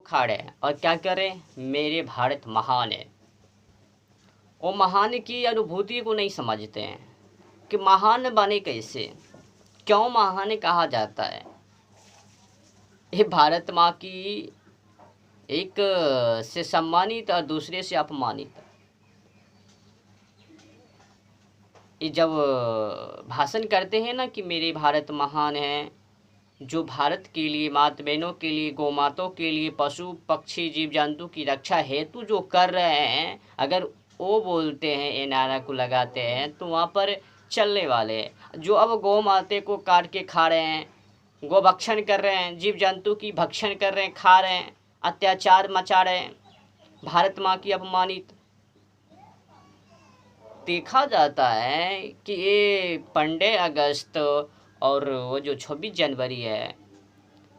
खा रहे हैं और क्या कर रहे हैं, मेरे भारत महान है। वो महान की अनुभूति को नहीं समझते हैं कि महान बने कैसे, क्यों महान कहा जाता है। ये भारत माँ की एक से सम्मानित और दूसरे से अपमानित। ये जब भाषण करते हैं ना कि मेरे भारत महान है, जो भारत के लिए, माता बहनों के लिए, गौ माताओं के लिए, पशु पक्षी जीव जंतु की रक्षा हेतु जो कर रहे हैं, अगर वो बोलते हैं, ये नारा को लगाते हैं, तो वहाँ पर चलने वाले जो अब गौ माता को काट के खा रहे हैं, गो भक्षण कर रहे हैं, जीव जंतु की भक्षण कर रहे हैं, खा रहे हैं, अत्याचार मचा रहे हैं, भारत माँ की अपमानित। देखा जाता है कि ये 15 अगस्त और वो जो 26 जनवरी है,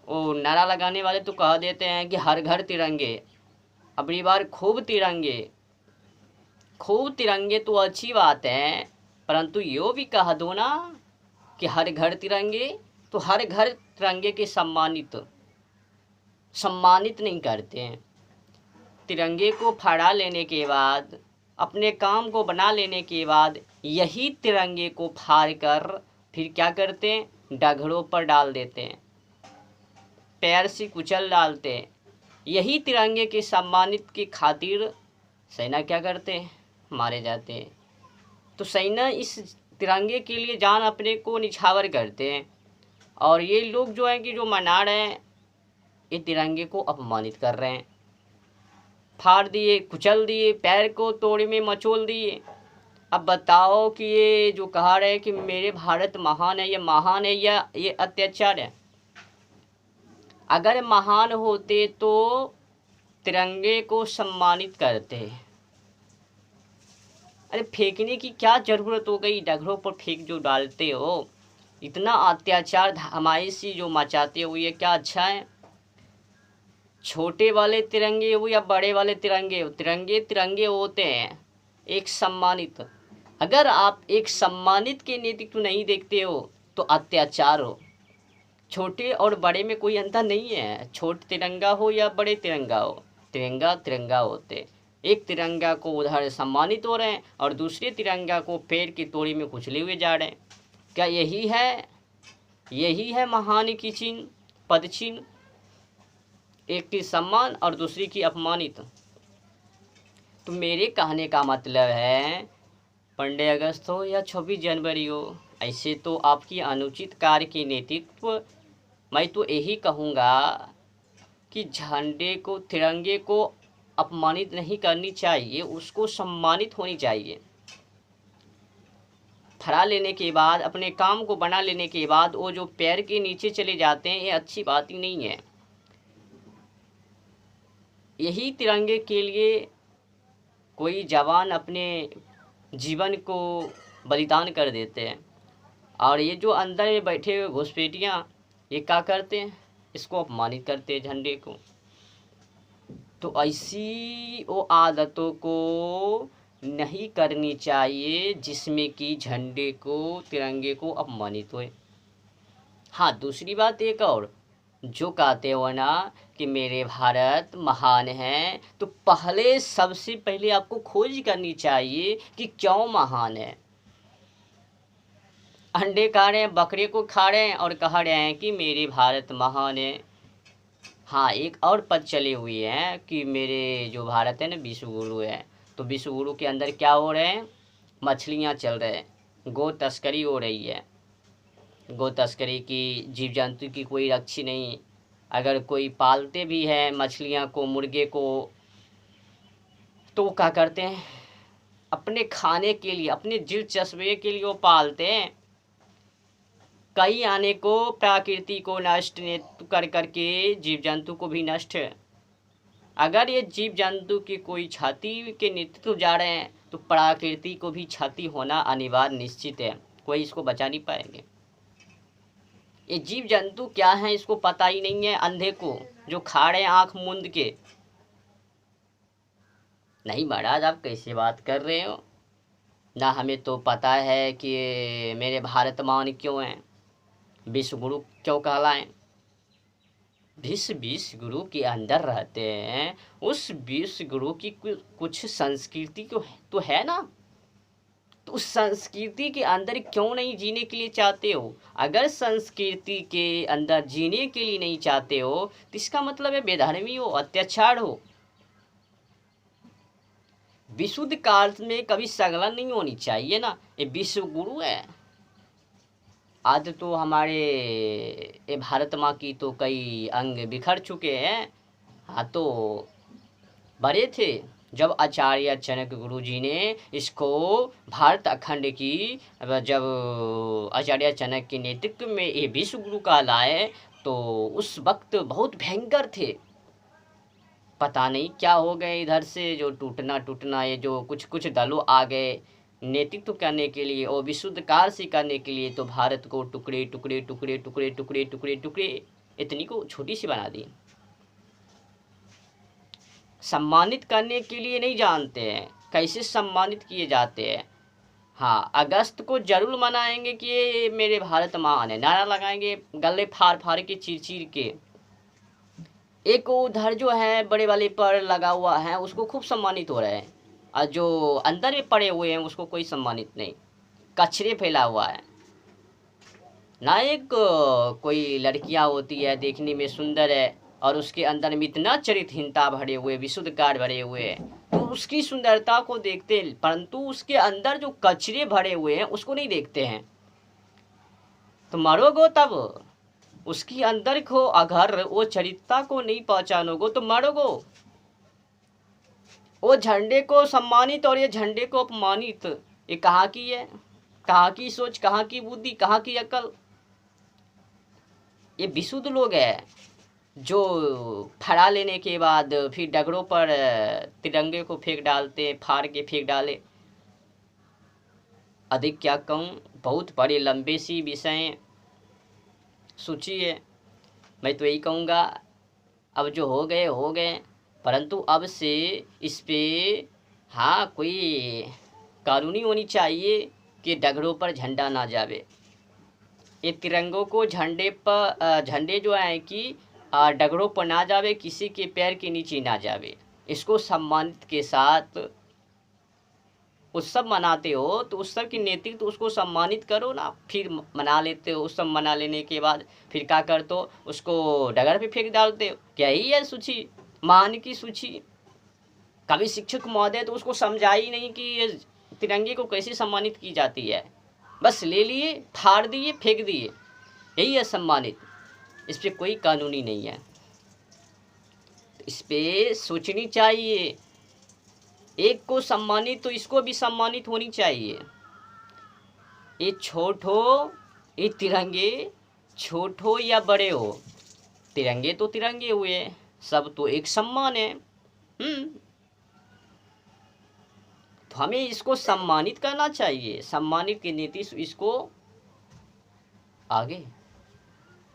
वो नारा लगाने वाले तो कह देते हैं कि हर घर तिरंगे। अगली बार खूब तिरंगे, खूब तिरंगे तो अच्छी बात है, परंतु यो भी कह दो ना कि हर घर तिरंगे, तो हर घर तिरंगे के सम्मानित नहीं करते हैं। तिरंगे को फहरा लेने के बाद, अपने काम को बना लेने के बाद, यही तिरंगे को फाड़ कर फिर क्या करते हैं, डगरों पर डाल देते हैं, पैर से कुचल डालते हैं। यही तिरंगे के सम्मानित की खातिर सेना क्या करते हैं, मारे जाते हैं। तो सेना इस तिरंगे के लिए जान अपने को निछावर करते हैं, और ये लोग जो हैं कि जो मना रहे हैं, ये तिरंगे को अपमानित कर रहे हैं, फाड़ दिए, कुचल दिए, पैर को तोड़ में मचोल दिए। अब बताओ कि ये जो कहा रहे कि मेरे भारत महान है, ये महान है या ये अत्याचार है? अगर महान होते तो तिरंगे को सम्मानित करते। अरे फेंकने की क्या ज़रूरत हो गई, डगरों पर फेंक जो डालते हो, इतना अत्याचार हमारे से जो मचाते हो, ये क्या अच्छा है? छोटे वाले तिरंगे हो या बड़े वाले तिरंगे हो, तिरंगे तिरंगे होते हैं, एक सम्मानित। अगर आप एक सम्मानित के नेतृत्व नहीं देखते हो तो अत्याचार हो। छोटे और बड़े में कोई अंतर नहीं है, छोटे तिरंगा हो या बड़े तिरंगा हो, तिरंगा तिरंगा होते। एक तिरंगा को उधर सम्मानित हो रहे हैं और दूसरे तिरंगा को पैर की तोड़ी में कुचले हुए जा रहे हैं। क्या यही है महान की चिन्ह, पद चिन्ह? एक की सम्मान और दूसरी की अपमानित। तो मेरे कहने का मतलब है, 15 अगस्त हो या 26 जनवरी हो, ऐसे तो आपकी अनुचित कार्य के नेतृत्व, मैं तो यही कहूँगा कि झंडे को, तिरंगे को अपमानित नहीं करनी चाहिए, उसको सम्मानित होनी चाहिए। फहरा लेने के बाद, अपने काम को बना लेने के बाद वो जो पैर के नीचे चले जाते हैं, ये अच्छी बात ही नहीं है। यही तिरंगे के लिए कोई जवान अपने जीवन को बलिदान कर देते हैं, और ये जो अंदर में बैठे हुए घुसपैठियाँ, ये क्या करते हैं, इसको अपमानित करते हैं, झंडे को। तो ऐसी वो आदतों को नहीं करनी चाहिए जिसमें कि झंडे को, तिरंगे को अपमानित होए। हाँ, दूसरी बात एक और, जो कहते हो ना कि मेरे भारत महान है, तो पहले, सबसे पहले आपको खोज करनी चाहिए कि क्यों महान है। अंडे खा रहे हैं, बकरे को खा रहे हैं और कह रहे हैं कि मेरे भारत महान है। हाँ, एक और पद चले हुए हैं कि मेरे जो भारत है ना, विश्व गुरु है। तो विश्व गुरु के अंदर क्या हो रहे हैं, मछलियाँ चल रहे हैं, गो तस्करी हो रही है, गो तस्करी की, जीव जंतु की कोई रक्षा नहीं। अगर कोई पालते भी है मछलियाँ को, मुर्गे को, तो वो क्या करते हैं, अपने खाने के लिए, अपने दिलचस्पी के लिए वो पालते हैं। कई आने को, प्रकृति को नष्ट कर करके जीव जंतु को भी नष्ट है। अगर ये जीव जंतु की कोई क्षति के नेतृत्व जा रहे हैं, तो प्रकृति को भी क्षति होना अनिवार्य निश्चित है, कोई इसको बचा नहीं पाएंगे। ये जीव जंतु क्या है इसको पता ही नहीं है अंधे को, जो खा रहे हैं आँख मूंद के। नहीं महाराज, आप कैसे बात कर रहे हो, ना हमें तो पता है कि मेरे भारत महान क्यों हैं, विश्व गुरु क्यों कहलाएं। विश्व गुरु के अंदर रहते हैं, उस विश्व गुरु की कुछ संस्कृति तो है ना, तो उस संस्कृति के अंदर क्यों नहीं जीने के लिए चाहते हो? अगर संस्कृति के अंदर जीने के लिए नहीं चाहते हो तो इसका मतलब है बेधर्मी हो, अत्याचार हो। विशुद्ध काल में कभी संगलन नहीं होनी चाहिए ना। ये विश्व गुरु है। आज तो हमारे ये भारत माँ की तो कई अंग बिखर चुके हैं। हाँ, तो बड़े थे जब आचार्य जनक गुरु जी ने इसको भारत अखंड की, जब आचार्य जनक के नेतृत्व में ये विश्व गुरु का लाए तो उस वक्त बहुत भयंकर थे। पता नहीं क्या हो गए इधर से जो टूटना ये जो कुछ दलों आ गए नेतृत्व करने के लिए और विशुद्ध काल से करने के लिए, तो भारत को टुकड़े टुकड़े टुकड़े टुकड़े टुकड़े टुकड़े टुकड़े इतनी को छोटी सी बना दी। सम्मानित करने के लिए नहीं जानते हैं कैसे सम्मानित किए जाते हैं। हाँ, अगस्त को जरूर मनाएंगे कि ये मेरे भारत महान है, नारा लगाएंगे गले फाड़ फाड़ के चीर चीर के। एक उधर जो है बड़े वाले पर लगा हुआ है उसको खूब सम्मानित हो रहे हैं, और जो अंदर में पड़े हुए हैं उसको कोई सम्मानित नहीं, कचरे फैला हुआ है ना। एक कोई लड़कियां होती है देखने में सुंदर है और उसके अंदर में इतना चरित्रहीनता भरे हुए, विशुद्ध कार्य भरे हुए हैं, तो उसकी सुंदरता को देखते हैं, परंतु उसके अंदर जो कचरे भरे हुए हैं उसको नहीं देखते हैं। तो मरोगो तब उसकी अंदर को, अगर वो चरित्रता को नहीं पहचानोगे तो मरोगो। वो झंडे को सम्मानित और ये झंडे को अपमानित, ये कहाँ की है? कहाँ की सोच, कहाँ की बुद्धि, कहाँ की अकल? ये विशुद्ध लोग हैं जो फड़ा लेने के बाद फिर डगरों पर तिरंगे को फेंक डालते, फाड़ के फेंक डाले। अधिक क्या कहूँ, बहुत बड़े लंबे सी विषय सूची है। मैं तो यही कहूँगा, अब जो हो गए, परंतु अब से इस पे हाँ कोई कानूनी होनी चाहिए कि डगरों पर झंडा ना जावे। ये तिरंगों को झंडे जो है कि डगरों पर ना जावे, किसी के पैर के नीचे ना जावे। इसको सम्मानित के साथ उत्सव मनाते हो तो उत्सव की नेतृत्व उसको सम्मानित करो ना, फिर मना लेते हो। उत्सव मना लेने के बाद फिर क्या करते हो, उसको डगर पे फेंक डालते हो। क्या ही है सूची, मान की सूची? कभी शिक्षक महोदय तो उसको समझाई नहीं कि ये तिरंगे को कैसे सम्मानित की जाती है, बस ले लिए, फाड़ दिए, फेंक दिए, यही है सम्मानित। इस पर कोई कानूनी नहीं है, इस पे सोचनी चाहिए। एक को सम्मानित तो इसको भी सम्मानित होनी चाहिए। ये छोट हो, ये तिरंगे छोट हो या बड़े हो, तिरंगे तो तिरंगे हुए, सब तो एक सम्मान है। तो हमें इसको सम्मानित करना चाहिए, सम्मानित की नीति इसको आगे।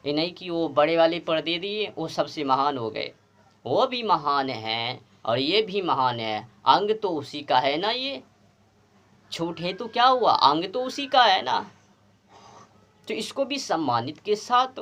ये नहीं कि वो बड़े वाले पर दे दिए, वो सबसे महान हो गए। वो भी महान है और ये भी महान है, अंग तो उसी का है ना। ये छोट है तो क्या हुआ, अंग तो उसी का है ना। तो इसको भी सम्मानित के साथ